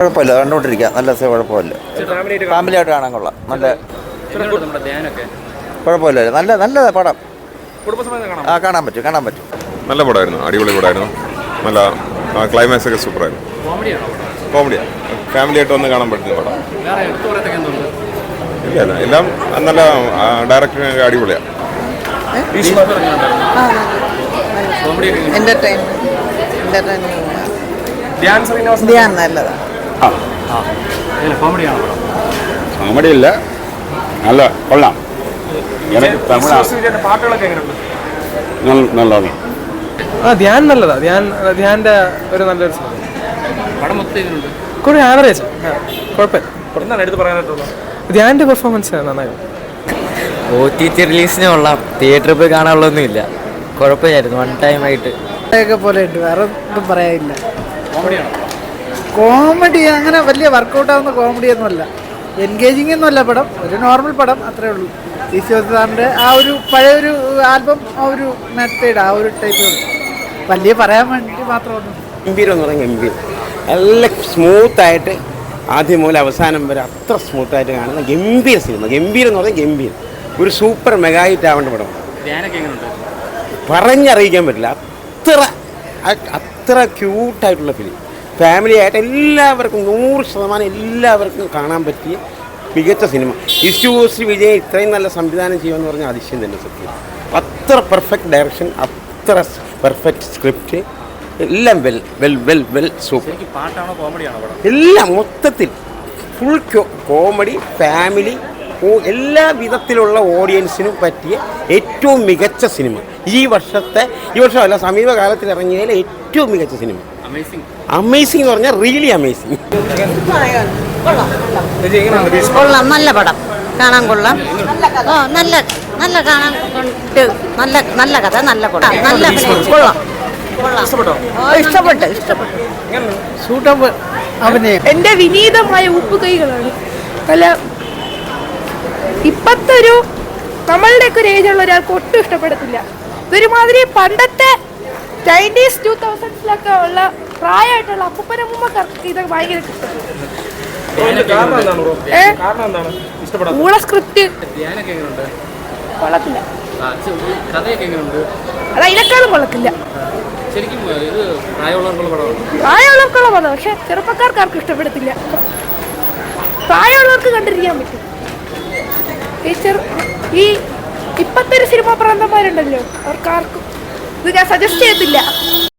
കുഴപ്പമില്ല, കണ്ടുകൊണ്ടിരിക്കുക. നല്ല കുഴപ്പമില്ല. ഫാമിലിയായിട്ട് കാണാൻ കൊള്ളാം. നല്ല കുഴപ്പമില്ല. നല്ല പടം. കാണാൻ പറ്റും. നല്ല പടമായിരുന്നു, അടിപൊളി പടമായിരുന്നു. നല്ല ക്ലൈമാക്സ് ഒക്കെ സൂപ്പറായിരുന്നു. കോമഡിയാണ്, ഫാമിലിയായിട്ട് വന്ന് കാണാൻ പറ്റുന്ന പടം. ഇല്ല എല്ലാം നല്ല ഡയറക്ടർ അടിപൊളിയാണ്. കോമഡിയില്ല, നല്ല കൊള്ളാം. നല്ലതാണ്. ധ്യാൻ നല്ലതാ. ധ്യാൻ്റെ ഒരു നല്ലൊരു കുറെ ആവറേജ്, കുഴപ്പമില്ല. ധ്യാൻ്റെ പെർഫോമൻസ് നന്നായി. OTT റിലീസിന് കൊള്ളാം. തിയേറ്ററിൽ പോയി കാണാനുള്ളതൊന്നുമില്ല. കുഴപ്പമില്ലായിരുന്നു, വൺ ടൈം ആയിട്ട് പോലെ ഉണ്ട്. വേറെ ഒന്നും പറയാനില്ല. കോമഡി അങ്ങനെ വലിയ വർക്കൗട്ട് ആവുന്ന കോമഡിയൊന്നുമല്ല, എൻഗേജിങ് ഒന്നുമല്ല പടം. ഒരു നോർമൽ പടം, അത്രേ ഉള്ളൂ. ഈശ്വരസാറിൻ്റെ ആ ഒരു പഴയൊരു ആൽബം, ആ ഒരു മെത്തേഡ്, ആ ഒരു ടൈപ്പ് വലിയ പറയാൻ വേണ്ടി മാത്രമൊന്നും. ഗംഭീരം എന്ന് പറഞ്ഞാൽ ഗംഭീരം, എല്ലാം സ്മൂത്തായിട്ട് ആദ്യം മുതൽ അവസാനം വരെ അത്ര സ്മൂത്തായിട്ട് കാണുന്ന ഗംഭീര സിനിമ. ഗംഭീരം എന്ന് പറഞ്ഞാൽ ഗംഭീരം, ഒരു സൂപ്പർ മെഗാ ഹിറ്റ് ആവേണ്ട പടം. പറഞ്ഞറിയിക്കാൻ പറ്റില്ല, അത്ര ക്യൂട്ടായിട്ടുള്ള ഫിലിം. ഫാമിലി ആയിട്ട് എല്ലാവർക്കും 100% എല്ലാവർക്കും കാണാൻ പറ്റിയ മികച്ച സിനിമ. ഈസ്റ്റ് വിജയ് ഇത്രയും നല്ല സംവിധാനം ചെയ്യുമെന്ന് പറഞ്ഞാൽ അതിശയം തന്നെ സത്യം. അത്ര പെർഫെക്റ്റ് ഡയറക്ഷൻ, അത്ര പെർഫെക്റ്റ് സ്ക്രിപ്റ്റ്, എല്ലാം വെൽ സൂപ്പർ. എല്ലാം മൊത്തത്തിൽ ഫുൾ കോമഡി, ഫാമിലി, എല്ലാ വിധത്തിലുള്ള ഓഡിയൻസിനും പറ്റിയ ഏറ്റവും മികച്ച സിനിമ. ഈ വർഷമല്ല, സമീപകാലത്തിൽ ഇറങ്ങിയതിൽ ഏറ്റവും മികച്ച സിനിമ. അമേസിംഗ് എന്ന് പറഞ്ഞാൽ റിയലി അമേസിംഗ്. കൊള്ളാം, നല്ല പടം, കാണാൻ കൊള്ളാം. നല്ല കാണാൻ കൊണ്ട് നല്ല കഥ, നല്ല പടം, നല്ല കൊള്ളാം. ഇഷ്ടപ്പെട്ടു. സൂട്ടബിൾ അഭിനയം. എൻ്റെ വിനീതമായ ഉപ്പുകൈകളാണ്. അല്ല, ഇപ്പത്തെ ഒരു നമ്മളുടെയൊക്കെ ഒരു ഏജുള്ള ഒരാൾക്ക് ഒട്ടും ഇഷ്ടപ്പെടത്തില്ല. ഇതൊരുമാതിരി പണ്ടത്തെ 90s 2000s ഉള്ള പ്രായമായിട്ടുള്ള അപ്പൂപ്പനമ്മൂമ്മക്കാർക്ക് ഇത് ഭയങ്കര കൂടെ സ്ക്രിപ്റ്റ് കൊള്ളത്തില്ല, അത് അതിനേക്കാളും കൊള്ളത്തില്ല. പ്രായമുള്ളവർക്കുള്ള പടം, പക്ഷെ ചെറുപ്പക്കാർക്കാർക്കും ഇഷ്ടപ്പെടത്തില്ല. പ്രായമുള്ളവർക്ക് കണ്ടിരിക്കാൻ പറ്റും. ഈ ഇപ്പത്തെ ഒരു സിനിമാ പ്രാന്തന്മാരുണ്ടല്ലോ, അവർക്കാർക്കും ഇത് ഞാൻ സജസ്റ്റ് ചെയ്യത്തില്ല.